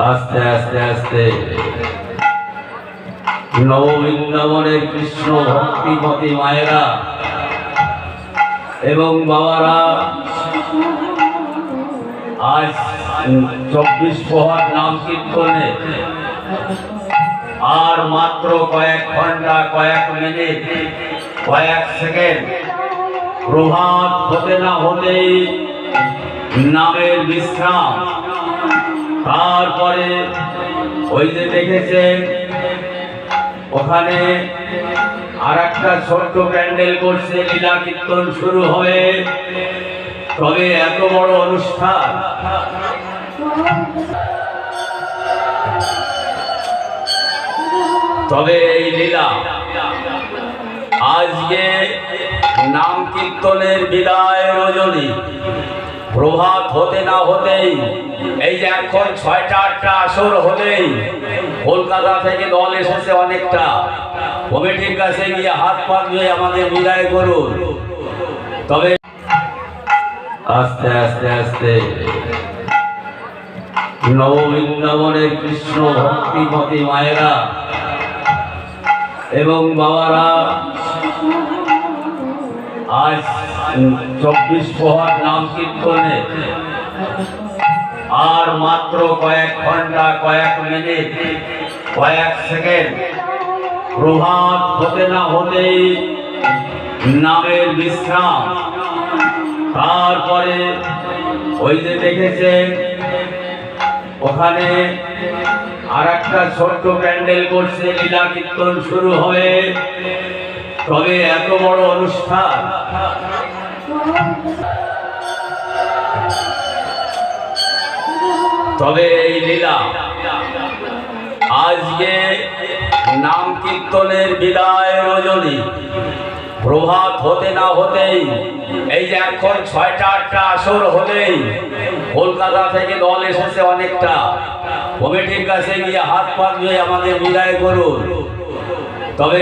আস্তে আস্তে আস্তে নববৃন্দাবনের কৃষ্ণ ভক্তিমতী মায়েরা এবং বাবারা আজ 24 প্রহর নাম কীর্তনে আর মাত্র কয়েক ঘন্টা, কয়েক মিনিট, কয়েক সেকেন্ড প্রভাত হতে না হতেই নামের বিশ্রাম। তারপরে ওই যে দেখেছেন ওখানে আর একটা ছোট্ট প্যান্ডেল করছে, লীলা কীর্তন শুরু হবে। তবে এত বড় অনুষ্ঠান, তবে এই লীলা আজকে নাম কীর্তনের বিদায় রজনী, প্রভাত হতে না হতেই এই যে এখন 6টা-8টা আসর হলেই কলকাতা থেকে দল এসেছে অনেকটা। কমিটির কাছে গিয়ে হাত পা ধুয়ে আমাদের বিদায় করুন। তবে আস্তে আস্তে আস্তে নববৃন্দাবনের কৃষ্ণ ভক্তিমতী মায়েরা এবং বাবারা আজ 24 প্রহর নাম কীর্তনে আর মাত্র কয়েক ঘন্টা, কয়েক মিনিট, কয়েক সেকেন্ড প্রভাত হতে না হতেই নামের বিশ্রাম। তারপরে ওই যে দেখেছেন ওখানে আর একটা ছোট্ট প্যান্ডেল করছে, লীলা কীর্তন শুরু হবে। তবে এত বড় অনুষ্ঠান, তবে এই লীলা আজকে নাম কীর্তনের বিদায় রজনী, প্রভাত হতে না হতেই এই যে এখন 6টা-8টা আসর হলেই কলকাতা থেকে দল এসেছে অনেকটা। কমিটির কাছে গিয়ে হাত পা ধুয়ে আমাদের বিদায় করুন। তবে